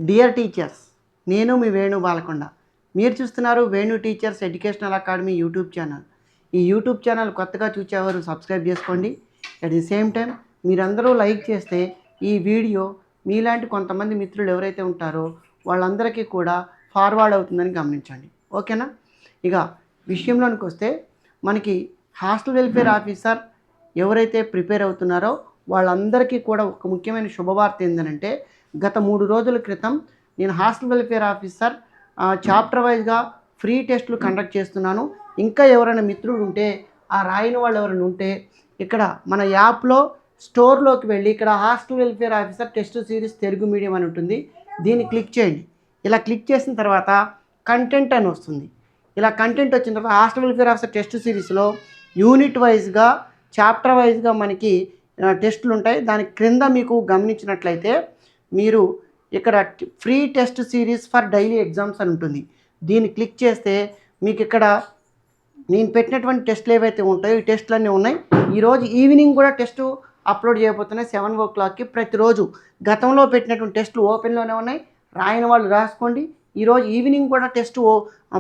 Dear teachers, నేను మీ వేణు బాలకొండ. మీరు చూస్తున్నారు Venu teachers educational academy YouTube channel. ఈ యూట్యూబ్ ఛానల్ కొత్తగా చూసేవారు సబ్స్క్రైబ్ చేసుకోండి. అట్ ది సేమ్ టైం మీరందరూ లైక్ చేస్తే ఈ వీడియో మీలాంటి కొంతమంది మిత్రులు ఎవరైతే ఉంటారో వాళ్ళందరికీ కూడా ఫార్వర్డ్ అవుతుందని గమనించండి. ఓకేనా? ఇక విషయంలోనికి వస్తే మనకి హాస్టల్ వెల్ఫేర్ ఆఫీసర్ ఎవరైతే ప్రిపేర్ అవుతున్నారో వాళ్ళందరికీ కూడా ఒక ముఖ్యమైన శుభవార్త ఏంటంటే, గత 3 రోజుల క్రితం నేను హాస్టల్ వెల్ఫేర్ ఆఫీసర్ చాప్టర్ వైజ్గా ఫ్రీ టెస్టులు కండక్ట్ చేస్తున్నాను. ఇంకా ఎవరైనా మిత్రులు ఉంటే, ఆ రాయని వాళ్ళు ఎవరైనా ఉంటే ఇక్కడ మన యాప్లో స్టోర్లోకి వెళ్ళి ఇక్కడ hostel welfare officer test series Telugu medium అని ఉంటుంది. దీన్ని క్లిక్ చేయండి. ఇలా క్లిక్ చేసిన తర్వాత కంటెంట్ అని వస్తుంది. ఇలా కంటెంట్ వచ్చిన తర్వాత హాస్టల్ వెల్ఫేర్ ఆఫీసర్ టెస్ట్ సిరీస్లో యూనిట్ వైజ్గా చాప్టర్ వైజ్గా మనకి టెస్టులు ఉంటాయి. దాని క్రింద మీకు గమనించినట్లయితే మీరు ఇక్కడ free test series for daily exams అని ఉంటుంది. దీన్ని క్లిక్ చేస్తే మీకు ఇక్కడ నేను పెట్టినటువంటి టెస్టులు ఏవైతే ఉంటాయో ఈ టెస్టులన్నీ ఉన్నాయి. ఈరోజు ఈవినింగ్ కూడా టెస్టు అప్లోడ్ చేయబోతున్నాయి 7 o'clockకి. ప్రతిరోజు గతంలో పెట్టినటువంటి టెస్టులు ఓపెన్లోనే ఉన్నాయి. రాయని వాళ్ళు రాసుకోండి. ఈరోజు ఈవినింగ్ కూడా టెస్ట్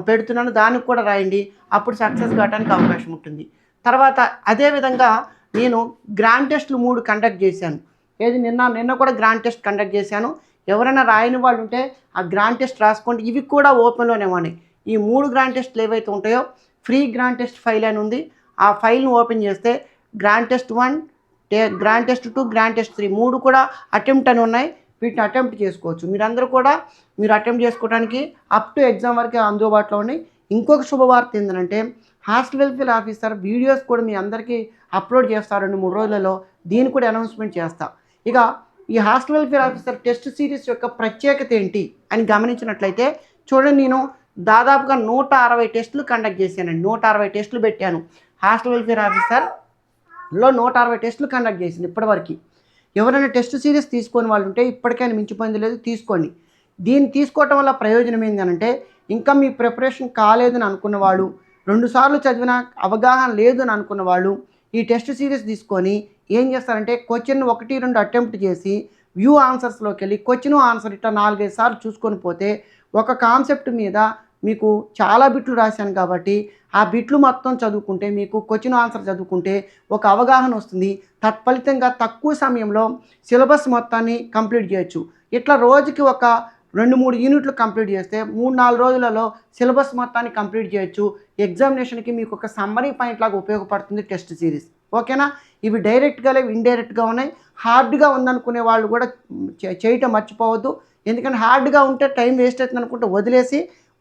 పెడుతున్నాను, దానికి కూడా రాయండి. అప్పుడు సక్సెస్ కావడానికి అవకాశం ఉంటుంది. తర్వాత అదేవిధంగా నేను గ్రాండ్ టెస్టులు 3 కండక్ట్ చేశాను. నిన్న కూడా గ్రాండ్ టెస్ట్ కండక్ట్ చేశాను. ఎవరైనా రాయని వాళ్ళు ఉంటే ఆ గ్రాండ్ టెస్ట్ రాసుకోండి. ఇవి కూడా ఓపెన్లోనే ఉన్నాయి. ఈ 3 గ్రాండ్ టెస్టులు ఏవైతే ఉంటాయో ఫ్రీ గ్రాండ్ టెస్ట్ ఫైల్ అని ఉంది. ఆ ఫైల్ను ఓపెన్ చేస్తే grand test 1, grand test 2, grand test 3 3 కూడా అటెంప్ట్ అని ఉన్నాయి. వీటిని అటెంప్ట్ చేసుకోవచ్చు. మీరందరూ కూడా అటెంప్ట్ చేసుకోవడానికి అప్ టు ఎగ్జామ్ వరకే అందుబాటులో ఉన్నాయి. ఇంకొక శుభవార్త ఏంటంటే, హాస్టల్ వెల్ఫేర్ ఆఫీసర్ వీడియోస్ కూడా మీ అందరికీ అప్లోడ్ చేస్తారు 2-3 రోజులలో. దీన్ని కూడా అనౌన్స్మెంట్ చేస్తా. ఇక ఈ hostel welfare officer test series యొక్క ప్రత్యేకత ఏంటి అని గమనించినట్లయితే చూడండి, నేను దాదాపుగా 160 టెస్టులు కండక్ట్ చేశానండి. 160 టెస్టులు పెట్టాను. హాస్టల్ వెల్ఫేర్ ఆఫీసర్లో 160 టెస్టులు కండక్ట్ చేసింది ఇప్పటివరకు. ఎవరైనా టెస్ట్ సిరీస్ తీసుకొని వాళ్ళు ఉంటే ఇప్పటికైనా మించిపోయింది లేదు, తీసుకోండి. దీన్ని తీసుకోవటం వల్ల ప్రయోజనం ఏంటంటే, ఇంకా మీ ప్రిపరేషన్ కాలేదని అనుకున్న వాళ్ళు, 2 సార్లు చదివిన అవగాహన లేదు అని అనుకున్న వాళ్ళు ఈ టెస్ట్ సిరీస్ తీసుకొని ఏం చేస్తారంటే క్వశ్చన్ 1-2 అటెంప్ట్ చేసి వ్యూ ఆన్సర్స్లోకి వెళ్ళి క్వశ్చన్ ఆన్సర్ ఇట్లా 4-5 సార్లు చూసుకొని పోతే ఒక కాన్సెప్ట్ మీద మీకు చాలా బిట్లు రాశాను కాబట్టి ఆ బిట్లు మొత్తం చదువుకుంటే మీకు క్వశ్చన్ ఆన్సర్ చదువుకుంటే ఒక అవగాహన వస్తుంది. తత్ఫలితంగా తక్కువ సమయంలో సిలబస్ మొత్తాన్ని కంప్లీట్ చేయొచ్చు. ఇట్లా రోజుకి ఒక 2-3 యూనిట్లు కంప్లీట్ చేస్తే 3-4 రోజులలో సిలబస్ మొత్తాన్ని కంప్లీట్ చేయొచ్చు. ఎగ్జామినేషన్కి మీకు ఒక సమ్మరీ పాయింట్ లాగా ఉపయోగపడుతుంది టెస్ట్ సిరీస్. ఓకేనా? ఇవి డైరెక్ట్గా లేవు, ఇండైరెక్ట్గా ఉన్నాయి. హార్డ్గా ఉందనుకునే వాళ్ళు కూడా చేయటం మర్చిపోవద్దు. ఎందుకంటే హార్డ్గా ఉంటే టైం వేస్ట్ అవుతుంది అనుకుంటే వదిలేసి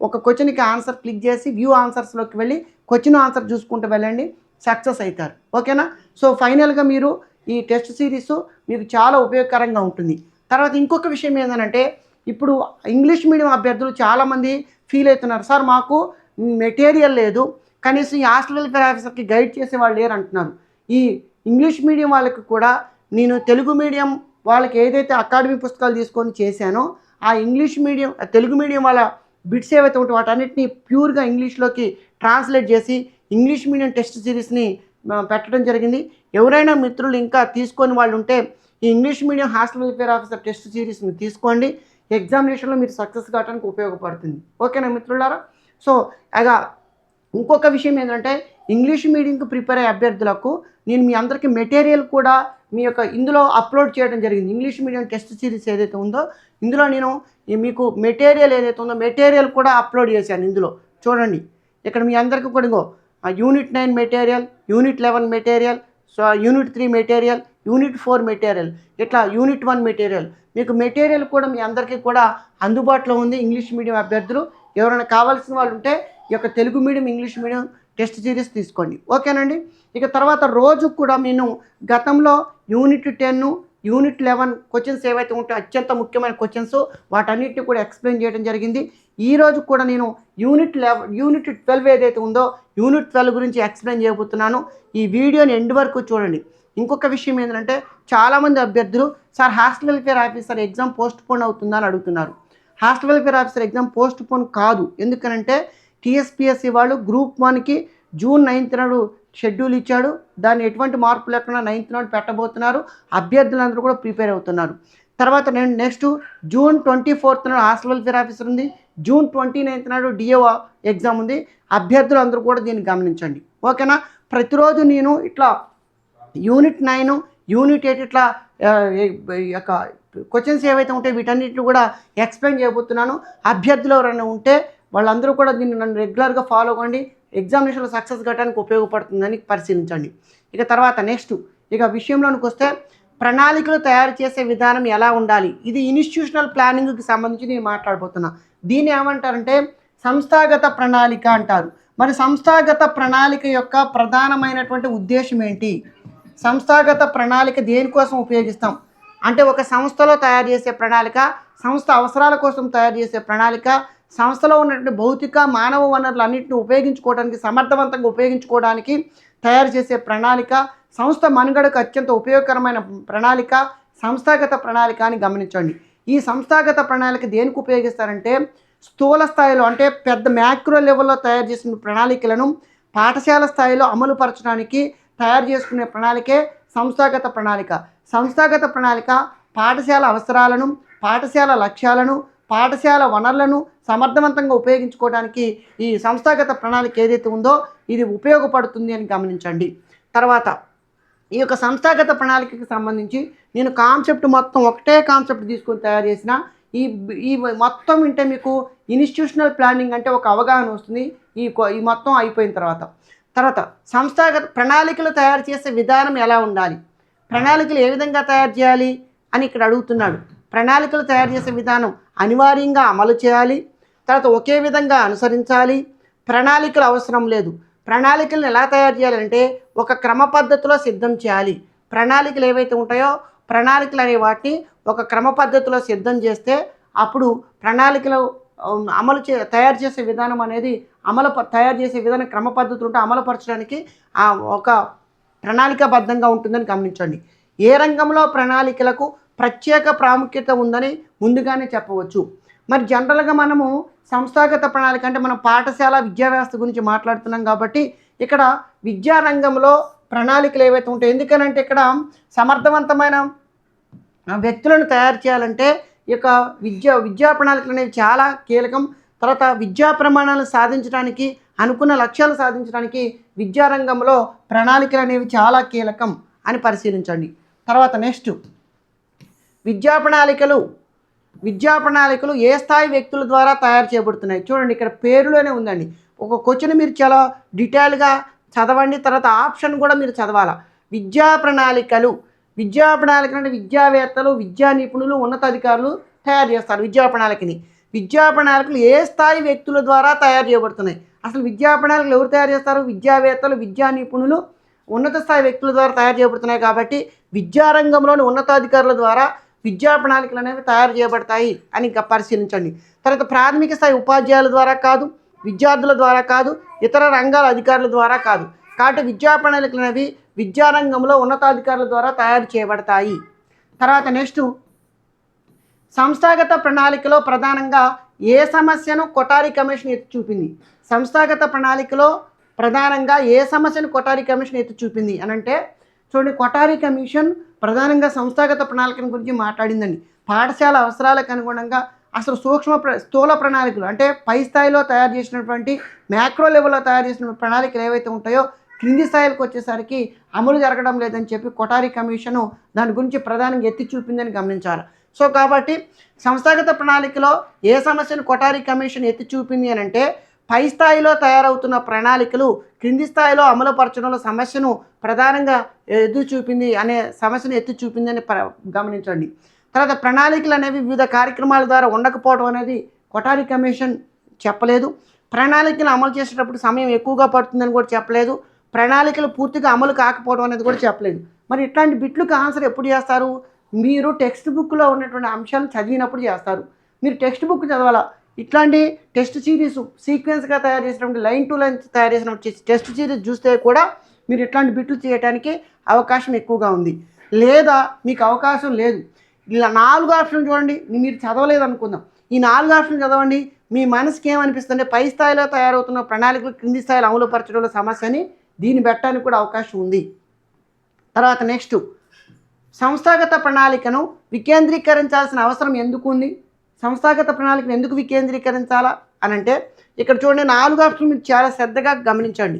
ఒక క్వశ్చన్కి ఆన్సర్ క్లిక్ చేసి వ్యూ ఆన్సర్స్లోకి వెళ్ళి క్వశ్చన్ ఆన్సర్ చూసుకుంటూ వెళ్ళండి, సక్సెస్ అవుతారు. ఓకేనా? సో ఫైనల్గా మీరు ఈ టెస్ట్ సిరీస్ మీకు చాలా ఉపయోగకరంగా ఉంటుంది. తర్వాత ఇంకొక విషయం ఏంటంటే, ఇప్పుడు ఇంగ్లీష్ మీడియం అభ్యర్థులు చాలామంది ఫీల్ అవుతున్నారు, సార్ మాకు మెటీరియల్ లేదు, కనీసం ఈ హాస్టల్ వెల్ఫేర్ ఆఫీసర్కి గైడ్ చేసే వాళ్ళు లేరు అంటున్నారు. ఈ ఇంగ్లీష్ మీడియం వాళ్ళకి కూడా నేను తెలుగు మీడియం వాళ్ళకి ఏదైతే అకాడమీ పుస్తకాలు తీసుకొని చేశానో ఆ ఇంగ్లీష్ మీడియం తెలుగు మీడియం వాళ్ళ బిట్స్ ఏవైతే ఉంటాయో వాటన్నిటిని ప్యూర్గా ఇంగ్లీష్లోకి ట్రాన్స్లేట్ చేసి ఇంగ్లీష్ మీడియం టెస్ట్ సిరీస్ని పెట్టడం జరిగింది. ఎవరైనా మిత్రులు ఇంకా తీసుకొని వాళ్ళు ఉంటే ఈ English medium hostel welfare officer test సిరీస్ని తీసుకోండి. ఎగ్జామినేషన్లో మీరు సక్సెస్ కావడానికి ఉపయోగపడుతుంది. ఓకేనా మిత్రులారా? సో అలా ఇంకొక విషయం ఏంటంటే, ఇంగ్లీష్ మీడియంకి ప్రిపేర్ అయ్యే అభ్యర్థులకు నేను మీ అందరికీ మెటీరియల్ కూడా మీ యొక్క ఇందులో అప్లోడ్ చేయడం జరిగింది. ఇంగ్లీష్ మీడియం టెస్ట్ సిరీస్ ఏదైతే ఉందో ఇందులో నేను మీకు మెటీరియల్ ఏదైతే ఉందో మెటీరియల్ కూడా అప్లోడ్ చేశాను. ఇందులో చూడండి, ఇక్కడ మీ అందరికీ కూడా ఇంకో unit 9 material, unit 11 material, so unit 3 material, unit 4 material, ఇట్లా యూనిట్ 1 మెటీరియల్, మీకు మెటీరియల్ కూడా మీ అందరికీ కూడా అందుబాటులో ఉంది. ఇంగ్లీష్ మీడియం అభ్యర్థులు ఎవరైనా కావాల్సిన వాళ్ళు ఉంటే ఈ యొక్క Telugu medium English medium test series తీసుకోండి. ఓకేనండి? ఇక తర్వాత రోజు కూడా నేను గతంలో యూనిట్ 10, యూనిట్ 11 క్వశ్చన్స్ ఏవైతే ఉంటాయో అత్యంత ముఖ్యమైన క్వశ్చన్స్ వాటన్నిటిని కూడా ఎక్స్ప్లెయిన్ చేయడం జరిగింది. ఈరోజు కూడా నేను యూనిట్ 12 ఏదైతే ఉందో యూనిట్ 12 గురించి ఎక్స్ప్లెయిన్ చేయబోతున్నాను. ఈ వీడియోని ఎండ్ వరకు చూడండి. ఇంకొక విషయం ఏంటంటే, చాలామంది అభ్యర్థులు sir hostel welfare officer exam post phone అవుతుందని అడుగుతున్నారు. Hostel welfare officer exam post phone కాదు. ఎందుకనంటే టీఎస్పీఎస్సీ వాళ్ళు గ్రూప్ 1కి June 9th నాడు షెడ్యూల్ ఇచ్చాడు. దాన్ని ఎటువంటి మార్పు లేకుండా 9th నాడు పెట్టబోతున్నారు. అభ్యర్థులందరూ కూడా ప్రిపేర్ అవుతున్నారు. తర్వాత నేను నెక్స్ట్ జూన్ 24th నాడు హాస్టల్ వెల్ఫేర్ ఆఫీసర్ ఉంది, జూన్ 29th నాడు డిఓ ఎగ్జామ్ ఉంది. అభ్యర్థులు అందరూ కూడా దీన్ని గమనించండి, ఓకేనా. ప్రతిరోజు నేను ఇట్లా యూనిట్ 9, యూనిట్ 8 ఇట్లా యొక్క క్వశ్చన్స్ ఏవైతే ఉంటాయో వీటన్నిటిని కూడా ఎక్స్ప్లెయిన్ చేయబోతున్నాను. అభ్యర్థులు ఎవరైనా ఉంటే వాళ్ళందరూ కూడా దీన్ని నన్ను రెగ్యులర్గా ఫాలో అవ్వండి, ఎగ్జామినేషన్లో సక్సెస్ కావడానికి ఉపయోగపడుతుందని పరిశీలించండి. ఇక తర్వాత నెక్స్ట్ ఇక విషయంలోనికి వస్తే ప్రణాళికలు తయారు చేసే విధానం ఎలా ఉండాలి, ఇది ఇన్స్టిట్యూషనల్ ప్లానింగ్కి సంబంధించి నేను మాట్లాడబోతున్నా. దీన్ని ఏమంటారంటే సంస్థాగత ప్రణాళిక అంటారు. మరి సంస్థాగత ప్రణాళిక యొక్క ప్రధానమైనటువంటి ఉద్దేశం ఏంటి, సంస్థాగత ప్రణాళిక దేనికోసం ఉపయోగిస్తాం అంటే ఒక సంస్థలో తయారు చేసే ప్రణాళిక, సంస్థ అవసరాల కోసం తయారు చేసే ప్రణాళిక, సంస్థలో ఉన్నటువంటి భౌతిక మానవ వనరులు అన్నింటిని ఉపయోగించుకోవడానికి సమర్థవంతంగా ఉపయోగించుకోవడానికి తయారు చేసే ప్రణాళిక, సంస్థ మనుగడకు అత్యంత ఉపయోగకరమైన ప్రణాళిక సంస్థాగత ప్రణాళిక అని గమనించండి. ఈ సంస్థాగత ప్రణాళిక దేనికి ఉపయోగిస్తారంటే స్థూల స్థాయిలో అంటే పెద్ద మ్యాక్రో లెవెల్లో తయారు చేసిన ప్రణాళికలను పాఠశాల స్థాయిలో అమలుపరచడానికి తయారు చేసుకునే ప్రణాళికే సంస్థాగత ప్రణాళిక. సంస్థాగత ప్రణాళిక పాఠశాల అవసరాలను, పాఠశాల లక్ష్యాలను, పాఠశాల వనరులను సమర్థవంతంగా ఉపయోగించుకోవడానికి ఈ సంస్థాగత ప్రణాళిక ఏదైతే ఉందో ఇది ఉపయోగపడుతుంది అని గమనించండి. తర్వాత ఈ యొక్క సంస్థాగత ప్రణాళికకి సంబంధించి నేను కాన్సెప్ట్ మొత్తం ఒకటే కాన్సెప్ట్ తీసుకొని తయారు చేసిన ఈ మొత్తం వింటే మీకు ఇన్స్టిట్యూషనల్ ప్లానింగ్ అంటే ఒక అవగాహన వస్తుంది. ఈ మొత్తం అయిపోయిన తర్వాత సంస్థాగత ప్రణాళికలు తయారు చేసే విధానం ఎలా ఉండాలి, ప్రణాళికలు ఏ విధంగా తయారు చేయాలి అని ఇక్కడ అడుగుతున్నాడు. ప్రణాళికలు తయారు చేసే విధానం అనివార్యంగా అమలు చేయాలి, తర్వాత ఒకే విధంగా అనుసరించాలి, ప్రణాళికలు అవసరం లేదు. ప్రణాళికలను ఎలా తయారు చేయాలంటే ఒక క్రమ పద్ధతిలో సిద్ధం చేయాలి. ప్రణాళికలు ఏవైతే ఉంటాయో ప్రణాళికలు అనే వాటిని ఒక క్రమ పద్ధతిలో సిద్ధం చేస్తే అప్పుడు ప్రణాళికలు తయారు చేసే విధానం అనేది తయారు చేసే విధానం క్రమ పద్ధతులు ఉంటే అమలుపరచడానికి ఒక ప్రణాళికాబద్ధంగా ఉంటుందని గమనించండి. ఏ రంగంలో ప్రణాళికలకు ప్రత్యేక ప్రాముఖ్యత ఉందని ముందుగానే చెప్పవచ్చు. మరి జనరల్గా మనము సంస్థాగత ప్రణాళిక అంటే మనం పాఠశాల విద్యా వ్యవస్థ గురించి మాట్లాడుతున్నాం కాబట్టి ఇక్కడ విద్యారంగంలో ప్రణాళికలు ఏవైతే ఉంటాయి, ఎందుకనంటే ఇక్కడ సమర్థవంతమైన వ్యక్తులను తయారు చేయాలంటే ఈ యొక్క విద్యా ప్రణాళికలు అనేవి చాలా కీలకం. తర్వాత విద్యా ప్రమాణాలను సాధించడానికి, అనుకున్న లక్ష్యాలు సాధించడానికి విద్యారంగంలో ప్రణాళికలు అనేవి చాలా కీలకం అని పరిశీలించండి. తర్వాత నెక్స్ట్ విద్యా ప్రణాళికలు ఏ స్థాయి వ్యక్తుల ద్వారా తయారు చేయబడుతున్నాయి. చూడండి ఇక్కడ పేరులోనే ఉందండి. ఒక క్వశ్చన్ మీరు చాలా డీటెయిల్గా చదవండి, తర్వాత ఆప్షన్ కూడా మీరు చదవాలా. విద్యా ప్రణాళికలు అంటే విద్యావేత్తలు, విద్యా నిపుణులు, ఉన్నతాధికారులు తయారు చేస్తారు విద్యా ప్రణాళికని. విద్యా ప్రణాళికలు ఏ స్థాయి వ్యక్తుల ద్వారా తయారు చేయబడుతున్నాయి. అసలు విద్యా ప్రణాళికలు ఎవరు తయారు చేస్తారు, విద్యావేత్తలు, విద్యా నిపుణులు, ఉన్నత స్థాయి వ్యక్తుల ద్వారా తయారు చేయబడుతున్నాయి. కాబట్టి విద్యారంగంలోని ఉన్నతాధికారుల ద్వారా విద్యా ప్రణాళికలు అనేవి తయారు చేయబడతాయి అని ఇంకా పరిశీలించండి. తర్వాత ప్రాథమిక స్థాయి ఉపాధ్యాయుల ద్వారా కాదు, విద్యార్థుల ద్వారా కాదు, ఇతర రంగాల అధికారుల ద్వారా కాదు. కాబట్టి విద్యా ప్రణాళికలు అనేవి విద్యారంగంలో ఉన్నతాధికారుల ద్వారా తయారు చేయబడతాయి. తర్వాత నెక్స్ట్ సంస్థాగత ప్రణాళికలో ప్రధానంగా ఏ సమస్యను కొఠారి కమిషన్ ఎత్తి చూపింది. సంస్థాగత ప్రణాళికలో ప్రధానంగా ఏ సమస్యను కొఠారి కమిషన్ ఎత్తి చూపింది అని అంటే చూడండి, కొఠారి కమిషన్ ప్రధానంగా సంస్థాగత ప్రణాళికల గురించి మాట్లాడిందండి. పాఠశాల అవసరాలకు అనుగుణంగా అసలు స్థూల ప్రణాళికలు అంటే పై స్థాయిలో తయారు చేసినటువంటి మ్యాక్రో లెవెల్లో తయారు చేసిన ప్రణాళికలు ఏవైతే ఉంటాయో క్రింది స్థాయిలకు వచ్చేసరికి అమలు జరగడం లేదని చెప్పి కొఠారి కమిషను దాని గురించి ప్రధానంగా ఎత్తి చూపిందని గమనించాలి. సో కాబట్టి సంస్థాగత ప్రణాళికలో ఏ సమస్యను కొఠారి కమిషన్ ఎత్తి చూపింది అని అంటే పై స్థాయిలో తయారవుతున్న ప్రణాళికలు క్రింది స్థాయిలో అమలుపరచడంలో సమస్యను ప్రధానంగా ఎత్తి చూపిందని గమనించండి. తర్వాత ప్రణాళికలు అనేవి వివిధ కార్యక్రమాల ద్వారా ఉండకపోవడం అనేది కొఠారి కమిషన్ చెప్పలేదు. ప్రణాళికలు అమలు చేసేటప్పుడు సమయం ఎక్కువగా పడుతుందని కూడా చెప్పలేదు. ప్రణాళికలు పూర్తిగా అమలు కాకపోవడం అనేది కూడా చెప్పలేదు. మరి ఇట్లాంటి బిట్లకు ఆన్సర్ ఎప్పుడు చేస్తారు, మీరు టెక్స్ట్ బుక్లో ఉన్నటువంటి అంశాలను చదివినప్పుడు చేస్తారు. మీరు టెక్స్ట్ బుక్ చదవాలా. ఇట్లాంటి టెస్ట్ సిరీస్ సీక్వెన్స్గా తయారు చేసినటువంటి లైన్ టు లైన్ తయారు చేసిన టెస్ట్ సిరీస్ చూస్తే కూడా మీరు ఇట్లాంటి బిట్లు చేయడానికి అవకాశం ఎక్కువగా ఉంది. లేదా మీకు అవకాశం లేదు, ఇలా 4 ఆప్షన్లు చూడండి, మీరు చదవలేదు అనుకుందాం, ఈ 4 ఆప్షన్లు చదవండి. మీ మనసుకి ఏమనిపిస్తుంది, పై స్థాయిలో తయారవుతున్న ప్రణాళికలు క్రింది స్థాయిలో అమలుపరచడంలో సమస్యని దీన్ని పెట్టడానికి కూడా అవకాశం ఉంది. తర్వాత నెక్స్ట్ సంస్థాగత ప్రణాళికను వికేంద్రీకరించాల్సిన అవసరం ఎందుకు ఉంది? సంస్థాగత ప్రణాళికను ఎందుకు వికేంద్రీకరించాలా అని అంటే ఇక్కడ చూడండి 4 ఆప్షన్లు మీరు చాలా శ్రద్ధగా గమనించండి.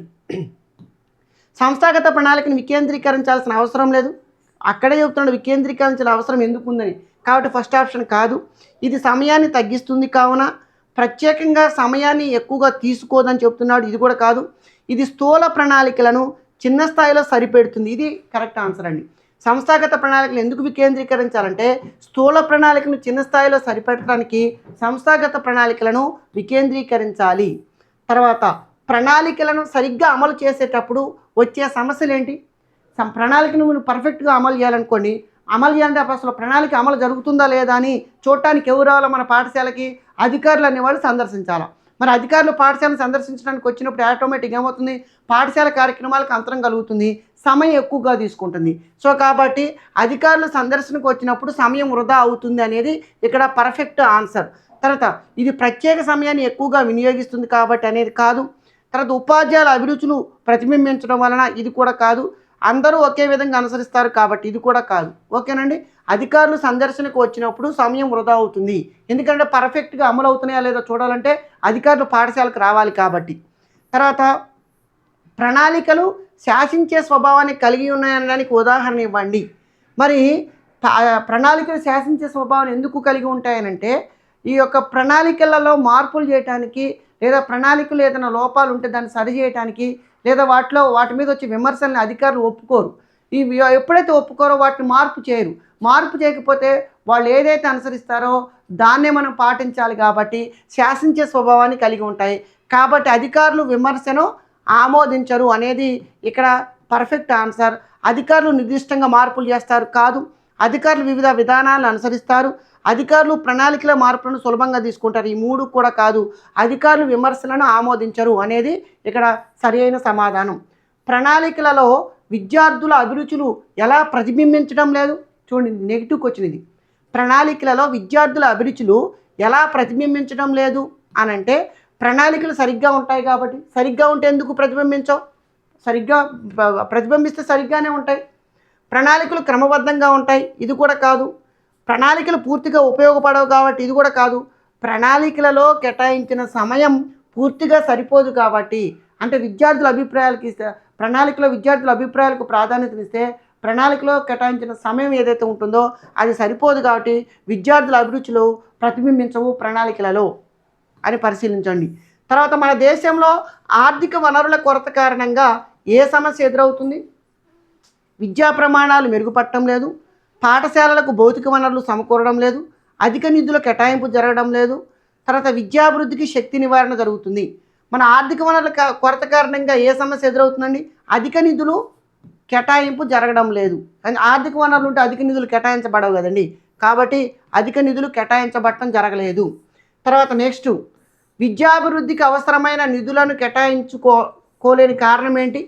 సంస్థాగత ప్రణాళికను వికేంద్రీకరించాల్సిన అవసరం లేదు, అక్కడే చెబుతున్నాడు వికేంద్రీకరించాల్సిన అవసరం ఎందుకు ఉందని. కాబట్టి ఫస్ట్ ఆప్షన్ కాదు. ఇది సమయాన్ని తగ్గిస్తుంది కావున ప్రత్యేకంగా సమయాన్ని ఎక్కువగా తీసుకోదని చెప్తున్నాడు, ఇది కూడా కాదు. ఇది స్థూల ప్రణాళికలను చిన్న స్థాయిలో సరిపెడుతుంది, ఇది కరెక్ట్ ఆన్సర్ అండి. సంస్థాగత ప్రణాళికలు ఎందుకు వికేంద్రీకరించాలంటే స్థూల ప్రణాళికను చిన్న స్థాయిలో సరిపెట్టడానికి సంస్థాగత ప్రణాళికలను వికేంద్రీకరించాలి. తర్వాత ప్రణాళికలను సరిగ్గా అమలు చేసేటప్పుడు వచ్చే సమస్యలు ఏంటి? ప్రణాళికను మీరు పర్ఫెక్ట్గా అమలు చేయాలనుకోండి, అమలు చేయాలంటే అసలు ప్రణాళిక అమలు జరుగుతుందా లేదా అని చూడటానికి ఎవరు రావాలో మన పాఠశాలకి? అధికారులు అనేవాళ్ళు సందర్శించాలి. మరి అధికారులు పాఠశాలను సందర్శించడానికి వచ్చినప్పుడు ఆటోమేటిక్గా ఏమవుతుంది? పాఠశాల కార్యక్రమాలకు అంతరం కలుగుతుంది, సమయం ఎక్కువగా తీసుకుంటుంది. సో కాబట్టి అధికారులు సందర్శనకు వచ్చినప్పుడు సమయం వృధా అవుతుంది అనేది ఇక్కడ పర్ఫెక్ట్ ఆన్సర్. తర్వాత ఇది ప్రత్యేక సమయాన్ని ఎక్కువగా వినియోగిస్తుంది కాబట్టి అనేది కాదు. తర్వాత ఉపాధ్యాయుల అభిరుచులు ప్రతిబింబించడం వలన ఇది కూడా కాదు. అందరూ ఒకే విధంగా అనుసరిస్తారు కాబట్టి ఇది కూడా కాదు. ఓకేనండి. అధికారులు సందర్శనకు వచ్చినప్పుడు సమయం వృధా అవుతుంది, ఎందుకంటే పర్ఫెక్ట్గా అమలు అవుతున్నాయా లేదా చూడాలంటే అధికారులు పాఠశాలకు రావాలి కాబట్టి. తర్వాత ప్రణాళికలు శాసించే స్వభావాన్ని కలిగి ఉన్నాయనడానికి ఉదాహరణ ఇవ్వండి. మరి ప్రణాళికలు శాసించే స్వభావాన్ని ఎందుకు కలిగి ఉంటాయనంటే ఈ యొక్క ప్రణాళికలలో మార్పులు చేయడానికి లేదా ప్రణాళికలు ఏదైనా లోపాలు ఉంటే దాన్ని సరిచేయడానికి లేదా వాటి మీద వచ్చే విమర్శల్ని అధికారులు ఒప్పుకోరు. ఎప్పుడైతే ఒప్పుకోరో వాటిని మార్పు చేయరు. మార్పు చేయకపోతే వాళ్ళు ఏదైతే అనుసరిస్తారో దాన్నే మనం పాటించాలి కాబట్టి శాసించే స్వభావాన్ని కలిగి ఉంటాయి. కాబట్టి అధికారులు విమర్శను ఆమోదించరు అనేది ఇక్కడ పర్ఫెక్ట్ ఆన్సర్. అధికారులు నిర్దిష్టంగా మార్పులు చేస్తారు కాదు, అధికారులు వివిధ విధానాలను అనుసరిస్తారు. అధికారులు ప్రణాళికల మార్పులను సులభంగా తీసుకుంటారు, ఈ 3 కూడా కాదు. అధికారులు విమర్శలను ఆమోదించరు అనేది ఇక్కడ సరైన సమాధానం. ప్రణాళికలలో విద్యార్థుల అభిరుచులు ఎలా ప్రతిబింబించడం లేదు? చూడండి, నెగిటివ్కి వచ్చినది. ప్రణాళికలలో విద్యార్థుల అభిరుచులు ఎలా ప్రతిబింబించడం లేదు అని అంటే ప్రణాళికలు సరిగ్గా ఉంటాయి కాబట్టి. సరిగ్గా ఉంటే ఎందుకు ప్రతిబింబించవు? సరిగ్గా ప్రతిబింబిస్తే సరిగ్గానే ఉంటాయి. ప్రణాళికలు క్రమబద్ధంగా ఉంటాయి, ఇది కూడా కాదు. ప్రణాళికలు పూర్తిగా ఉపయోగపడవు కాబట్టి ఇది కూడా కాదు. ప్రణాళికలలో కేటాయించిన సమయం పూర్తిగా సరిపోదు కాబట్టి, అంటే విద్యార్థుల అభిప్రాయాలకి ప్రణాళికలో విద్యార్థుల అభిప్రాయాలకు ప్రాధాన్యతనిస్తే ప్రణాళికలో కేటాయించిన సమయం ఏదైతే ఉంటుందో అది సరిపోదు కాబట్టి విద్యార్థుల అభిరుచులు ప్రతిబింబించవు ప్రణాళికలలో అని పరిశీలించండి. తర్వాత మన దేశంలో ఆర్థిక వనరుల కొరత కారణంగా ఏ సమస్య ఎదురవుతుంది? విద్యా ప్రమాణాలు మెరుగుపడటం లేదు, పాఠశాలలకు భౌతిక వనరులు సమకూరడం లేదు, అధిక నిధుల కేటాయింపు జరగడం లేదు, తర్వాత విద్యాభివృద్ధికి శక్తి నివారణ జరుగుతుంది. మన ఆర్థిక వనరుల కొరత కారణంగా ఏ సమస్య ఎదురవుతుందండి? అధిక నిధులు కేటాయింపు జరగడం లేదు. కానీ ఆర్థిక వనరులు ఉంటే అధిక నిధులు కేటాయించబడవు కదండి, కాబట్టి అధిక నిధులు కేటాయించబడటం జరగలేదు. తర్వాత నెక్స్ట్, విద్యాభివృద్ధికి అవసరమైన నిధులను కేటాయించుకోలేని కారణం ఏంటి?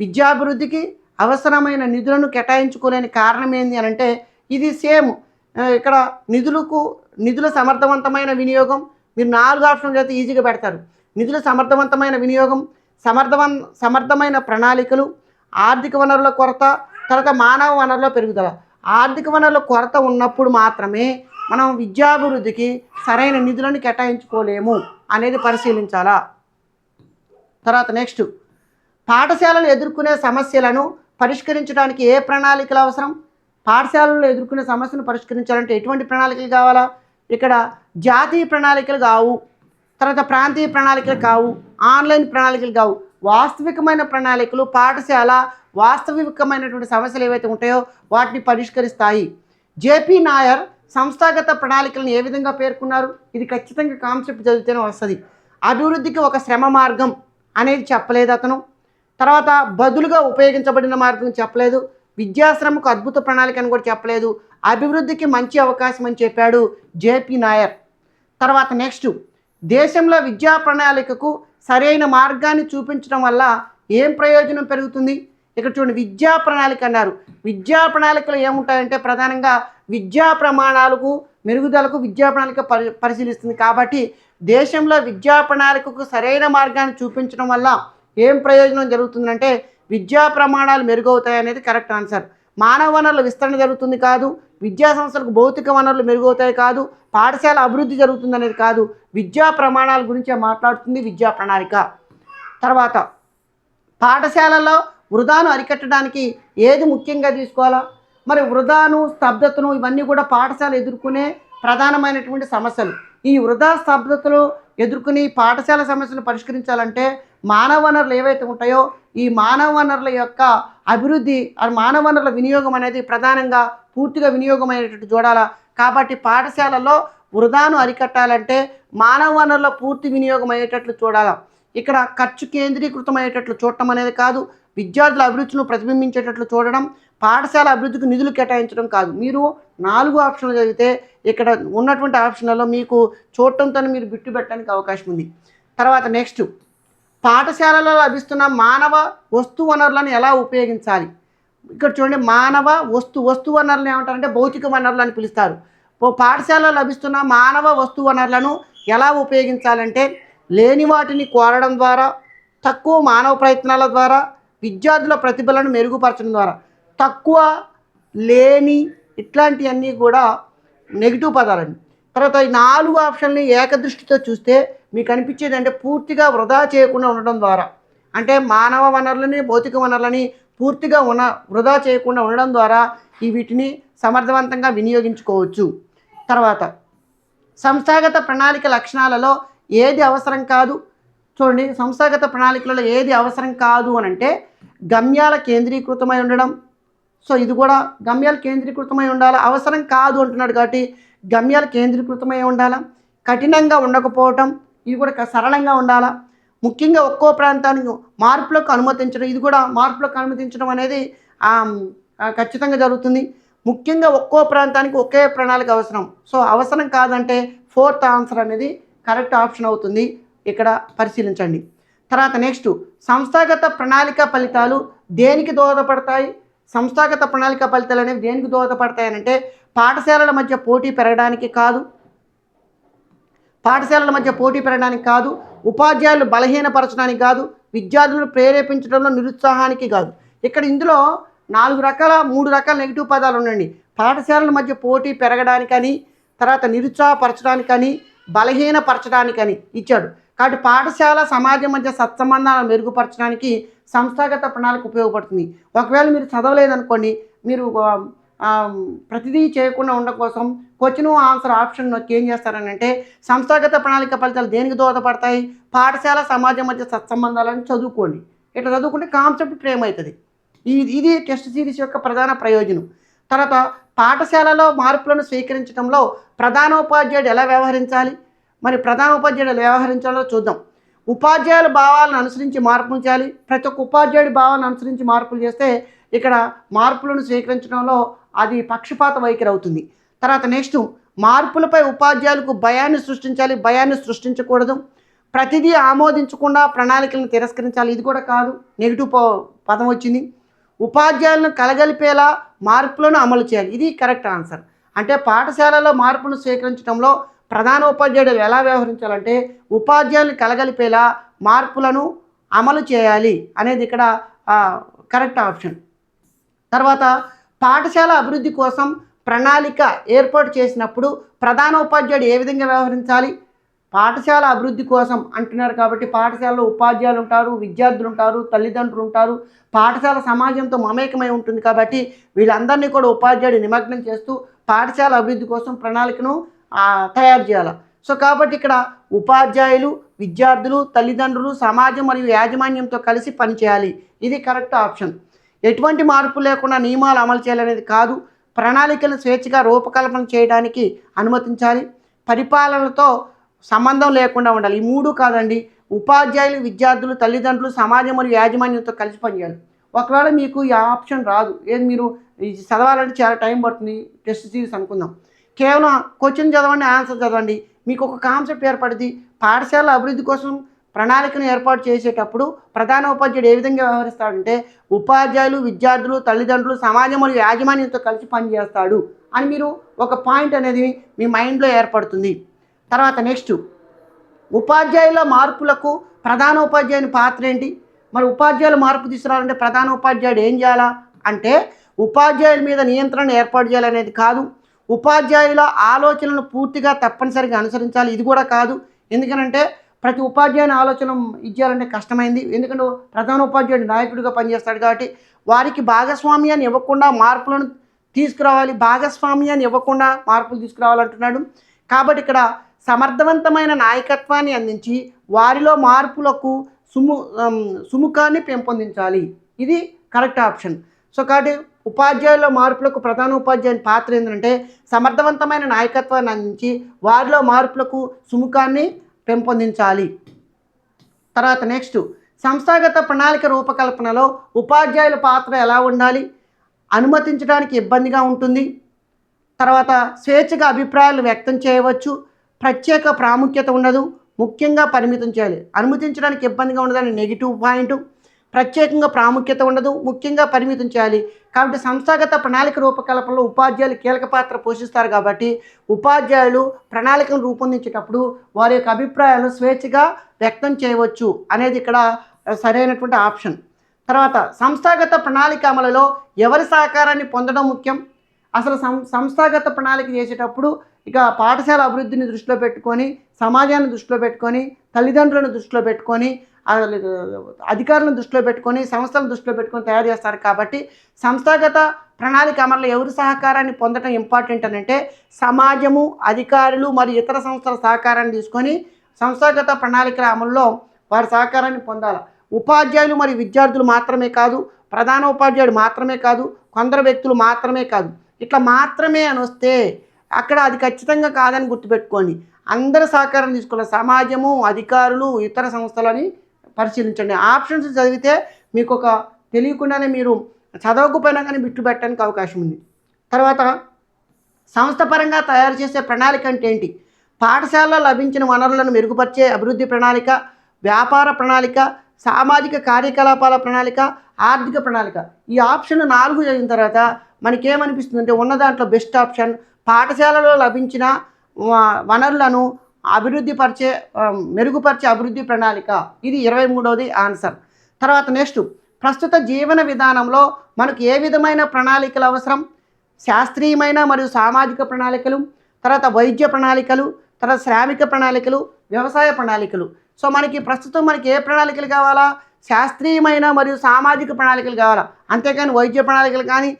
విద్యాభివృద్ధికి అవసరమైన నిధులను కేటాయించుకోలేని కారణం ఏంటి అని అంటే ఇది సేమ్ ఇక్కడ నిధుల సమర్థవంతమైన వినియోగం. మీరు 4 ఆప్షన్లు అయితే ఈజీగా పెడతారు. నిధుల సమర్థవంతమైన వినియోగం, సమర్థమైన ప్రణాళికలు, ఆర్థిక వనరుల కొరత, తర్వాత మానవ వనరుల పెరుగుదల. ఆర్థిక వనరుల కొరత ఉన్నప్పుడు మాత్రమే మనం విద్యాభివృద్ధికి సరైన నిధులను కేటాయించుకోలేము అనేది పరిశీలించాలా. తర్వాత నెక్స్ట్, పాఠశాలలు ఎదుర్కొనే సమస్యలను పరిష్కరించడానికి ఏ ప్రణాళికలు అవసరం? పాఠశాలల్లో ఎదుర్కొనే సమస్యను పరిష్కరించాలంటే ఎటువంటి ప్రణాళికలు కావాలా? ఇక్కడ జాతీయ ప్రణాళికలు కావు, తర్వాత ప్రాంతీయ ప్రణాళికలు కావు, ఆన్లైన్ ప్రణాళికలు కావు. వాస్తవికమైన ప్రణాళికలు పాఠశాల వాస్తవికమైనటువంటి సమస్యలు ఏవైతే ఉంటాయో వాటిని పరిష్కరిస్తాయి. జేపీ నాయర్ సంస్థాగత ప్రణాళికలను ఏ విధంగా పేర్కొన్నారు? ఇది ఖచ్చితంగా కాన్సెప్ట్ చదివితేనే వస్తుంది. అభివృద్ధికి ఒక శ్రమ మార్గం అనేది చెప్పలేదు అతను. తర్వాత బదులుగా ఉపయోగించబడిన మార్గం చెప్పలేదు. విద్యాశ్రమకు అద్భుత ప్రణాళిక అని కూడా చెప్పలేదు. అభివృద్ధికి మంచి అవకాశం అని చెప్పాడు జేపీ నాయర్. తర్వాత నెక్స్ట్, దేశంలో విద్యా ప్రణాళికకు సరైన మార్గాన్ని చూపించడం వల్ల ఏం ప్రయోజనం పెరుగుతుంది? ఇక్కడ చూడండి, విద్యా ప్రణాళిక అన్నారు. విద్యా ప్రణాళికలు ఏముంటాయంటే ప్రధానంగా విద్యా ప్రమాణాలకు మెరుగుదలకు విద్యా ప్రణాళిక పరిశీలిస్తుంది. కాబట్టి దేశంలో విద్యా ప్రణాళికకు సరైన మార్గాన్ని చూపించడం వల్ల ఏం ప్రయోజనం జరుగుతుందంటే విద్యా ప్రమాణాలు మెరుగవుతాయి అనేది కరెక్ట్ ఆన్సర్. మానవ వనరుల విస్తరణ జరుగుతుంది కాదు, విద్యా సంస్థలకు భౌతిక వనరులు మెరుగవుతాయి కాదు, పాఠశాల అభివృద్ధి జరుగుతుంది అనేది కాదు, విద్యా ప్రమాణాల గురించే మాట్లాడుతుంది విద్యా ప్రణాళిక. తర్వాత పాఠశాలలో వృధాను అరికట్టడానికి ఏది ముఖ్యంగా తీసుకోవాలా? మరి వృధాను, స్తబ్దతను ఇవన్నీ కూడా పాఠశాల ఎదుర్కొనే ప్రధానమైనటువంటి సమస్యలు. ఈ వృధా, స్తబ్దతలు ఎదుర్కొని పాఠశాల సమస్యలు పరిష్కరించాలంటే మానవ వనరులు ఏవైతే ఉంటాయో ఈ మానవ వనరుల యొక్క అభివృద్ధి, మానవ వనరుల వినియోగం అనేది ప్రధానంగా పూర్తిగా వినియోగమైనట్టు చూడాలా. కాబట్టి పాఠశాలలో వృధాను అరికట్టాలంటే మానవ వనరుల పూర్తి వినియోగం అయ్యేటట్లు చూడాలా. ఇక్కడ ఖర్చు కేంద్రీకృతమయ్యేటట్లు చూడటం అనేది కాదు, విద్యార్థుల అభిరుచులను ప్రతిబింబించేటట్లు చూడడం, పాఠశాల అభివృద్ధికి నిధులు కేటాయించడం కాదు. మీరు 4 ఆప్షన్లు చదివితే ఇక్కడ ఉన్నటువంటి ఆప్షన్లలో మీకు చూడటంతో మీరు బిట్టు పెట్టడానికి అవకాశం ఉంది. తర్వాత నెక్స్ట్, పాఠశాలలో లభిస్తున్న మానవ వస్తు వనరులను ఎలా ఉపయోగించాలి? ఇక్కడ చూడండి, మానవ వస్తు వనరులను ఏమంటారంటే భౌతిక వనరులు అని పిలుస్తారు. పాఠశాలలో లభిస్తున్న మానవ వస్తు వనరులను ఎలా ఉపయోగించాలంటే లేని వాటిని కోరడం ద్వారా, తక్కువ మానవ ప్రయత్నాల ద్వారా, విద్యార్థుల ప్రతిభలను మెరుగుపరచడం ద్వారా. తక్కువ, లేని ఇట్లాంటివన్నీ కూడా నెగిటివ్ పదాలండి. తర్వాత ఈ 4 ఆప్షన్ని ఏకదృష్టితో చూస్తే మీకు అనిపించేది అంటే పూర్తిగా వృధా చేయకుండా ఉండడం ద్వారా, అంటే మానవ వనరులని, భౌతిక వనరులని పూర్తిగా వృధా చేయకుండా ఉండడం ద్వారా వీటిని సమర్థవంతంగా వినియోగించుకోవచ్చు. తర్వాత సంస్థాగత ప్రణాళిక లక్షణాలలో ఏది అవసరం కాదు? చూడండి, సంస్థాగత ప్రణాళికలలో ఏది అవసరం కాదు అని అంటే గమ్యాల కేంద్రీకృతమై ఉండడం. సో ఇది కూడా గమ్యాలు కేంద్రీకృతమై ఉండాలా. అవసరం కాదు అంటున్నాడు కాబట్టి గమ్యాలు కేంద్రీకృతమై ఉండాలా. కఠినంగా ఉండకపోవటం, ఇవి కూడా సరళంగా ఉండాలా. ముఖ్యంగా ఒక్కో ప్రాంతానికి మార్పులకు అనుమతించడం, ఇది కూడా మార్పులకు అనుమతించడం అనేది ఖచ్చితంగా జరుగుతుంది. ముఖ్యంగా ఒక్కో ప్రాంతానికి ఒకే ప్రణాళిక అవసరం. సో అవసరం కాదంటే 4th ఆన్సర్ అనేది కరెక్ట్ ఆప్షన్ అవుతుంది. ఇక్కడ పరిశీలించండి. తర్వాత నెక్స్ట్, సంస్థాగత ప్రణాళిక ఫలితాలు దేనికి దోహదపడతాయి? సంస్థాగత ప్రణాళిక ఫలితాలు అనేవి దేనికి దోహదపడతాయి అంటే పాఠశాలల మధ్య పోటీ పెరగడానికి కాదు, ఉపాధ్యాయులు బలహీనపరచడానికి కాదు, విద్యార్థులను ప్రేరేపించడంలో నిరుత్సాహానికి కాదు. ఇక్కడ ఇందులో 3 రకాల నెగిటివ్ పదాలు ఉండండి. పాఠశాలల మధ్య పోటీ పెరగడానికని, తర్వాత నిరుత్సాహపరచడానికని, బలహీనపరచడానికని ఇచ్చాడు. కాబట్టి పాఠశాల సమాజం మధ్య సత్సంబంధాలను మెరుగుపరచడానికి సంస్థాగత ప్రణాళిక ఉపయోగపడుతుంది. ఒకవేళ మీరు చదవలేదనుకోండి, మీరు ప్రతిదీ చేయకుండా ఉండడం కోసం క్వశ్చన్ ఆన్సర్ ఆప్షన్ ఏం చేస్తారని అంటే సంస్థాగత ప్రణాళిక ఫలితాలు దేనికి దోహదపడతాయి? పాఠశాల సమాజం మధ్య సత్సంబంధాలను చదువుకోండి. ఇట్లా చదువుకుంటే కాన్సెప్ట్ ఫ్రేమ్ అవుతుంది. ఇది టెస్ట్ సిరీస్ యొక్క ప్రధాన ప్రయోజనం. తర్వాత పాఠశాలలో మార్పులను స్వీకరించడంలో ప్రధానోపాధ్యాయుడు ఎలా వ్యవహరించాలి? మరి ప్రధానోపాధ్యాయుడు ఎలా వ్యవహరించాలో చూద్దాం. ఉపాధ్యాయుల భావాలను అనుసరించి మార్పులు చేయాలి. ప్రతి ఒక్క ఉపాధ్యాయుడి భావాలను అనుసరించి మార్పులు చేస్తే ఇక్కడ మార్పులను స్వీకరించడంలో అది పక్షపాత వైఖరి అవుతుంది. తర్వాత నెక్స్ట్, మార్పులపై ఉపాధ్యాయులకు భయాన్ని సృష్టించాలి, భయాన్ని సృష్టించకూడదు. ప్రతిదీ ఆమోదించకుండా ప్రణాళికలను తిరస్కరించాలి, ఇది కూడా కాదు, నెగిటివ్ పదం వచ్చింది. ఉపాధ్యాయులను కలగలిపేలా మార్పులను అమలు చేయాలి, ఇది కరెక్ట్ ఆన్సర్. అంటే పాఠశాలలో మార్పును స్వీకరించడంలో ప్రధాన ఉపాధ్యాయుడు ఎలా వ్యవహరించాలంటే ఉపాధ్యాయులను కలగలిపేలా మార్పులను అమలు చేయాలి అనేది ఇక్కడ కరెక్ట్ ఆప్షన్. తర్వాత పాఠశాల అభివృద్ధి కోసం ప్రణాళిక ఏర్పాటు చేసినప్పుడు ప్రధాన ఉపాధ్యాయుడు ఏ విధంగా వ్యవహరించాలి? పాఠశాల అభివృద్ధి కోసం అంటున్నారు కాబట్టి పాఠశాలలో ఉపాధ్యాయులు ఉంటారు, విద్యార్థులు ఉంటారు, తల్లిదండ్రులు ఉంటారు, పాఠశాల సమాజంతో మమేకమై ఉంటుంది. కాబట్టి వీళ్ళందరినీ కూడా ఉపాధ్యాయుడు నిమగ్నం చేస్తూ పాఠశాల అభివృద్ధి కోసం ప్రణాళికను తయారు చేయాలి. సో కాబట్టి ఇక్కడ ఉపాధ్యాయులు, విద్యార్థులు, తల్లిదండ్రులు, సమాజం మరియు యాజమాన్యంతో కలిసి పనిచేయాలి, ఇది కరెక్ట్ ఆప్షన్. ఎటువంటి మార్పు లేకుండా నియమాలు అమలు చేయాలనేది కాదు, ప్రణాళికలను స్వేచ్ఛగా రూపకల్పన చేయడానికి అనుమతించాలి, పరిపాలనతో సంబంధం లేకుండా ఉండాలి. ఈ 3 కాదండి, ఉపాధ్యాయులు, విద్యార్థులు, తల్లిదండ్రులు, సమాజం మరియు యాజమాన్యంతో కలిసి పనిచేయాలి. ఒకవేళ మీకు ఈ ఆప్షన్ రాదు, ఏది మీరు చదవాలంటే చాలా టైం పడుతుంది, టెస్ట్ సిరీస్ అనుకుందాం, కేవలం క్వశ్చన్ చదవండి, ఆన్సర్ చదవండి, మీకు ఒక కాన్సెప్ట్ ఏర్పడింది. పాఠశాల అభివృద్ధి కోసం ప్రణాళికను ఏర్పాటు చేసేటప్పుడు ప్రధాన ఉపాధ్యాయుడు ఏ విధంగా వ్యవహరిస్తాడంటే ఉపాధ్యాయులు, విద్యార్థులు, తల్లిదండ్రులు, సమాజం మరియు యాజమాన్యంతో కలిసి పనిచేస్తాడు అని మీరు ఒక పాయింట్ అనేది మీ మైండ్లో ఏర్పడుతుంది. తర్వాత నెక్స్ట్, ఉపాధ్యాయుల మార్పులకు ప్రధాన ఉపాధ్యాయుని పాత్ర ఏంటి? మరి ఉపాధ్యాయుల మార్పు తీసుకురావాలంటే ప్రధాన ఉపాధ్యాయుడు ఏం చేయాలా అంటే ఉపాధ్యాయుల మీద నియంత్రణ ఏర్పాటు చేయాలనేది కాదు. ఉపాధ్యాయుల ఆలోచనలను పూర్తిగా తప్పనిసరిగా అనుసరించాలి, ఇది కూడా కాదు. ఎందుకనంటే ప్రతి ఉపాధ్యాయుని ఆలోచన ఇచ్చేయాలంటే కష్టమైంది. ఎందుకంటే ప్రధాన ఉపాధ్యాయుడు నాయకుడిగా పనిచేస్తాడు కాబట్టి వారికి భాగస్వామ్యాన్ని ఇవ్వకుండా మార్పులను తీసుకురావాలి, భాగస్వామ్యాన్ని ఇవ్వకుండా మార్పులు తీసుకురావాలంటున్నాడు. కాబట్టి ఇక్కడ సమర్థవంతమైన నాయకత్వాన్ని అందించి వారిలో మార్పులకు సుముఖాన్ని పెంపొందించాలి, ఇది కరెక్ట్ ఆప్షన్. సో కాబట్టి ఉపాధ్యాయుల మార్పులకు ప్రధాన ఉపాధ్యాయుని పాత్ర ఏంటంటే సమర్థవంతమైన నాయకత్వాన్ని అందించి వారిలో మార్పులకు సుముఖాన్ని పెంపొందించాలి. తర్వాత నెక్స్ట్, సంస్థాగత ప్రణాళిక రూపకల్పనలో ఉపాధ్యాయుల పాత్ర ఎలా ఉండాలి? అనుమతించడానికి ఇబ్బందిగా ఉంటుంది. తర్వాత స్వేచ్ఛగా అభిప్రాయాలు వ్యక్తం చేయవచ్చు, ప్రత్యేక ప్రాముఖ్యత ఉండదు, ముఖ్యంగా పరిమితం చేయాలి. అనుమతించడానికి ఇబ్బందిగా ఉండదని నెగిటివ్ పాయింట్, ప్రత్యేకంగా ప్రాముఖ్యత ఉండదు, ముఖ్యంగా పరిమితం చేయాలి. కాబట్టి సంస్థాగత ప్రణాళిక రూపకల్పనలో ఉపాధ్యాయులు కీలక పాత్ర పోషిస్తారు. కాబట్టి ఉపాధ్యాయులు ప్రణాళికను రూపొందించేటప్పుడు వారి యొక్క అభిప్రాయాలు స్వేచ్ఛగా వ్యక్తం చేయవచ్చు అనేది ఇక్కడ సరైనటువంటి ఆప్షన్. తర్వాత సంస్థాగత ప్రణాళిక అమలులో ఎవరి సహకారాన్ని పొందడం ముఖ్యం? అసలు సంస్థాగత ప్రణాళిక చేసేటప్పుడు ఇక పాఠశాల అభివృద్ధిని దృష్టిలో పెట్టుకొని, సమాజాన్ని దృష్టిలో పెట్టుకొని, తల్లిదండ్రులను దృష్టిలో పెట్టుకొని, అధికారులను దృష్టిలో పెట్టుకొని, సంస్థలను దృష్టిలో పెట్టుకొని తయారు చేస్తారు. కాబట్టి సంస్థాగత ప్రణాళిక అమలులో ఎవరి సహకారాన్ని పొందడం ఇంపార్టెంట్ అని అంటే సమాజము, అధికారులు మరియు ఇతర సంస్థల సహకారాన్ని తీసుకొని సంస్థాగత ప్రణాళికల అమలులో వారి సహకారాన్ని పొందాలి. ఉపాధ్యాయులు మరియు విద్యార్థులు మాత్రమే కాదు, ప్రధాన ఉపాధ్యాయుడు మాత్రమే కాదు, కొందరు వ్యక్తులు మాత్రమే కాదు, ఇట్లా మాత్రమే అని వస్తే అక్కడ అది ఖచ్చితంగా కాదని గుర్తుపెట్టుకోండి. అందరి సహకారం తీసుకోవాలి, సమాజము, అధికారులు, ఇతర సంస్థలని పరిశీలించండి. ఆప్షన్స్ చదివితే మీకు ఒక తెలియకుండానే మీరు చదవకపోయినా కానీ బిట్లు పెట్టడానికి అవకాశం ఉంది. తర్వాత సంస్థ పరంగా తయారు చేసే ప్రణాళిక అంటే ఏంటి? పాఠశాలలో లభించిన వనరులను మెరుగుపరిచే అభివృద్ధి ప్రణాళిక, వ్యాపార ప్రణాళిక, సామాజిక కార్యకలాపాల ప్రణాళిక, ఆర్థిక ప్రణాళిక. ఈ ఆప్షన్ 4 చదివిన తర్వాత మనకేమనిపిస్తుంది అంటే ఉన్న దాంట్లో బెస్ట్ ఆప్షన్ పాఠశాలలో లభించిన వనరులను మెరుగుపరిచే అభివృద్ధి ప్రణాళిక, ఇది 23వది ఆన్సర్. తర్వాత నెక్స్ట్, ప్రస్తుత జీవన విధానంలో మనకు ఏ విధమైన ప్రణాళికలు అవసరం? శాస్త్రీయమైన మరియు సామాజిక ప్రణాళికలు, తర్వాత వైద్య ప్రణాళికలు, తర్వాత శ్రామిక ప్రణాళికలు, వ్యవసాయ ప్రణాళికలు. సో ప్రస్తుతం మనకి ఏ ప్రణాళికలు కావాలా? శాస్త్రీయమైన మరియు సామాజిక ప్రణాళికలు కావాలా, అంతేకాని వైద్య ప్రణాళికలు కానీ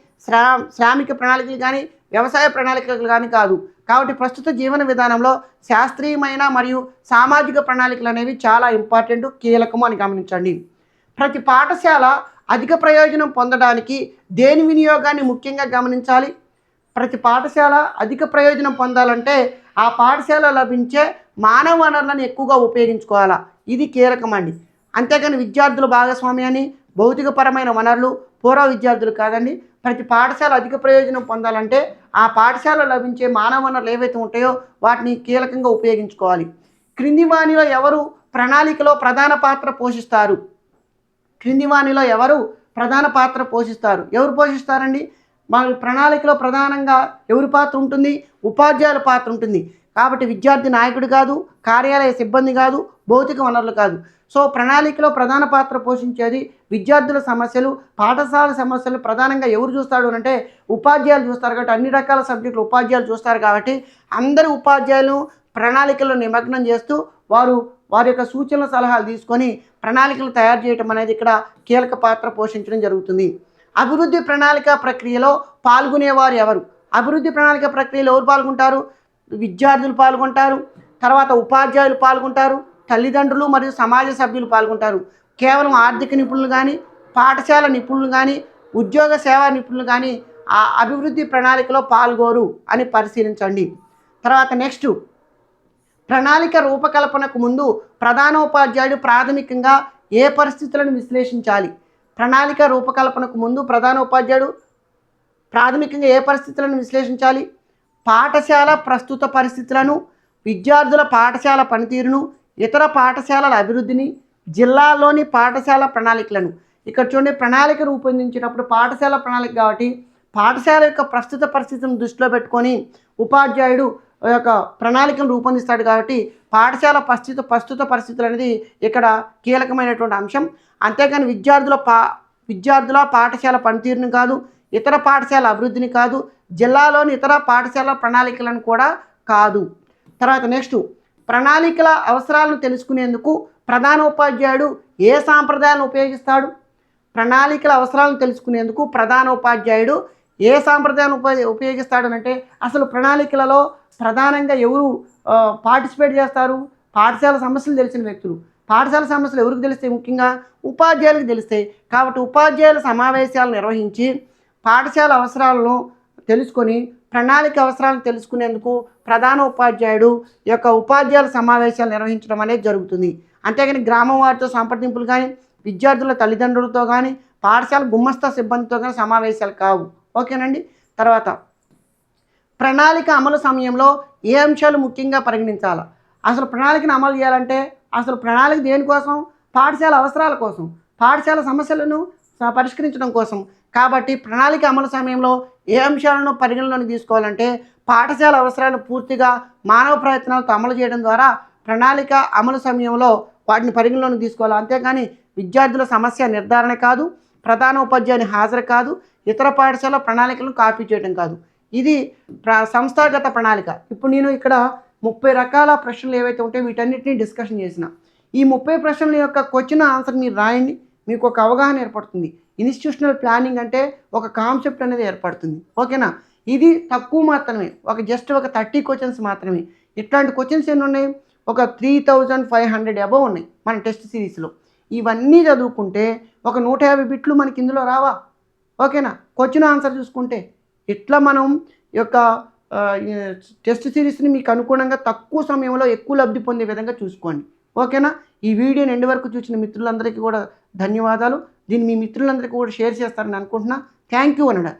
శ్రామిక ప్రణాళికలు కానీ వ్యవసాయ ప్రణాళికలు కానీ కాదు. కాబట్టి ప్రస్తుత జీవన విధానంలో శాస్త్రీయమైన మరియు సామాజిక ప్రణాళికలు అనేవి చాలా ఇంపార్టెంట్, కీలకము అని గమనించండి. ప్రతి పాఠశాల అధిక ప్రయోజనం పొందడానికి దేని వినియోగాన్ని ముఖ్యంగా గమనించాలి? ప్రతి పాఠశాల అధిక ప్రయోజనం పొందాలంటే ఆ పాఠశాల లభించే మానవ వనరులను ఎక్కువగా ఉపయోగించుకోవాలా, ఇది కీలకమండి. అంతేకాని విద్యార్థుల భాగస్వామ్యాన్ని, భౌతికపరమైన వనరులు, పూర్వ విద్యార్థులు కాదండి. ప్రతి పాఠశాల అధిక ప్రయోజనం పొందాలంటే ఆ పాఠశాల లభించే మానవ వనరులు ఏవైతే ఉంటాయో వాటిని కీలకంగా ఉపయోగించుకోవాలి. క్రింది వాణిలో ఎవరు ప్రణాళికలో ప్రధాన పాత్ర పోషిస్తారు? క్రింది వాణిలో ఎవరు ప్రధాన పాత్ర పోషిస్తారు? ఎవరు పోషిస్తారండి? మన ప్రణాళికలో ప్రధానంగా ఎవరి పాత్ర ఉంటుంది? ఉపాధ్యాయుల పాత్ర ఉంటుంది. కాబట్టి విద్యార్థి నాయకుడు కాదు, కార్యాలయ సిబ్బంది కాదు, భౌతిక వనరులు కాదు. సో ప్రణాళికలో ప్రధాన పాత్ర పోషించేది విద్యార్థుల సమస్యలు, పాఠశాల సమస్యలు ప్రధానంగా ఎవరు చూస్తాడు అంటే ఉపాధ్యాయులు చూస్తారు. కాబట్టి అన్ని రకాల సబ్జెక్టులు ఉపాధ్యాయులు చూస్తారు. కాబట్టి అందరి ఉపాధ్యాయులు ప్రణాళికల్లో నిమగ్నం చేస్తూ వారి యొక్క సూచనల సలహాలు తీసుకొని ప్రణాళికలు తయారు చేయడం అనేది ఇక్కడ కీలక పాత్ర పోషించడం జరుగుతుంది. అభివృద్ధి ప్రణాళిక ప్రక్రియలో పాల్గొనేవారు ఎవరు? అభివృద్ధి ప్రణాళిక ప్రక్రియలో ఎవరు పాల్గొంటారు? విద్యార్థులు పాల్గొంటారు, తర్వాత ఉపాధ్యాయులు పాల్గొంటారు, తల్లిదండ్రులు మరియు సమాజ సభ్యులు పాల్గొంటారు. కేవలం ఆర్థిక నిపుణులు కానీ, పాఠశాల నిపుణులు కానీ, ఉద్యోగ సేవా నిపుణులు కానీ ఆ అభివృద్ధి ప్రణాళికలో పాల్గొరు అని పరిశీలించండి. తర్వాత నెక్స్ట్, ప్రణాళిక రూపకల్పనకు ముందు ప్రధానోపాధ్యాయుడు ప్రాథమికంగా ఏ పరిస్థితులను విశ్లేషించాలి? ప్రణాళిక రూపకల్పనకు ముందు ప్రధానోపాధ్యాయుడు ప్రాథమికంగా ఏ పరిస్థితులను విశ్లేషించాలి? పాఠశాల ప్రస్తుత పరిస్థితులను, విద్యార్థుల పాఠశాల పనితీరును, ఇతర పాఠశాలల అభివృద్ధిని, జిల్లాలోని పాఠశాల ప్రణాళికలను. ఇక్కడ చూడండి, ప్రణాళిక రూపొందించేటప్పుడు పాఠశాల ప్రణాళిక కాబట్టి పాఠశాల యొక్క ప్రస్తుత పరిస్థితులను దృష్టిలో పెట్టుకొని ఉపాధ్యాయుడు యొక్క ప్రణాళికను రూపొందిస్తాడు. కాబట్టి పాఠశాల ప్రస్తుత పరిస్థితులు అనేది ఇక్కడ కీలకమైనటువంటి అంశం. అంతేకాని విద్యార్థుల పాఠశాల పనితీరును కాదు, ఇతర పాఠశాల అభివృద్ధిని కాదు, జిల్లాలోని ఇతర పాఠశాల ప్రణాళికలను కూడా కాదు. తర్వాత నెక్స్ట్, ప్రణాళికల అవసరాలను తెలుసుకునేందుకు ప్రధాన ఉపాధ్యాయుడు ఏ సాంప్రదాయాలను ఉపయోగిస్తాడు? ప్రణాళికల అవసరాలను తెలుసుకునేందుకు ప్రధాన ఉపాధ్యాయుడు ఏ సాంప్రదాయాలను ఉపయోగిస్తాడనంటే, అసలు ప్రణాళికలలో ప్రధానంగా ఎవరు పార్టిసిపేట్ చేస్తారు? పాఠశాల సమస్యలు తెలిసిన వ్యక్తులు. పాఠశాల సమస్యలు ఎవరికి తెలుస్తాయి? ముఖ్యంగా ఉపాధ్యాయులకు తెలుస్తాయి. కాబట్టి ఉపాధ్యాయుల సమావేశాలు నిర్వహించి పాఠశాల అవసరాలను తెలుసుకొని ప్రణాళిక అవసరాలను తెలుసుకునేందుకు ప్రధాన ఉపాధ్యాయుడు ఈ యొక్క ఉపాధ్యాయుల సమావేశాలు నిర్వహించడం అనేది జరుగుతుంది. అంతేగాని గ్రామం వారితో సంప్రదింపులు కానీ, విద్యార్థుల తల్లిదండ్రులతో కానీ, పాఠశాల గుమ్మస్తా సిబ్బందితో కానీ సమావేశాలు కావు. ఓకేనండి. తర్వాత, ప్రణాళిక అమలు సమయంలో ఏ అంశాలు ముఖ్యంగా పరిగణించాలి? అసలు ప్రణాళికను అమలు చేయాలంటే అసలు ప్రణాళిక దేనికోసం? పాఠశాల అవసరాల కోసం, పాఠశాల సమస్యలను పరిష్కరించడం కోసం. కాబట్టి ప్రణాళిక అమలు సమయంలో ఏ అంశాలను పరిగణలోకి తీసుకోవాలంటే, పాఠశాల అవసరాలను పూర్తిగా మానవ ప్రయత్నాలతో అమలు చేయడం ద్వారా ప్రణాళిక అమలు సమయంలో వాటిని పరిగణలోకి తీసుకోవాలి. అంతేకాని విద్యార్థుల సమస్య నిర్ధారణ కాదు, ప్రధాన ఉపాధ్యాయుని హాజరు కాదు, ఇతర పాఠశాల ప్రణాళికలను కాపీ చేయడం కాదు. ఇది సంస్థాగత ప్రణాళిక. ఇప్పుడు నేను ఇక్కడ 30 రకాల ప్రశ్నలు ఏవైతే ఉంటాయో వీటన్నిటిని డిస్కషన్ చేసిన. ఈ 30 ప్రశ్నల యొక్క క్వశ్చన్ ఆన్సర్ మీరు రాయండి, మీకు ఒక అవగాహన ఏర్పడుతుంది. ఇన్స్టిట్యూషనల్ ప్లానింగ్ అంటే ఒక కాన్సెప్ట్ అనేది ఏర్పడుతుంది. ఓకేనా? ఇది తక్కువ మాత్రమే, జస్ట్ ఒక 30 క్వశ్చన్స్ మాత్రమే. ఇట్లాంటి క్వశ్చన్స్ ఎన్ని ఉన్నాయి? ఒక 3500 అబవ్ ఉన్నాయి మన టెస్ట్ సిరీస్లో. ఇవన్నీ చదువుకుంటే ఒక 150 బిట్లు మనకి ఇందులో రావా? ఓకేనా? క్వశ్చన్ ఆన్సర్ చూసుకుంటే ఇట్లా మనం ఈ యొక్క టెస్ట్ సిరీస్ని మీకు అనుగుణంగా తక్కువ సమయంలో ఎక్కువ లబ్ధి పొందే విధంగా చూసుకోండి. ఓకేనా? ఈ వీడియోని ఎండ్ వరకు చూసిన మిత్రులందరికీ కూడా ధన్యవాదాలు. దీన్ని మీ మిత్రులందరికీ కూడా షేర్ చేస్తారని అనుకుంటున్నా. Thank you అనడా.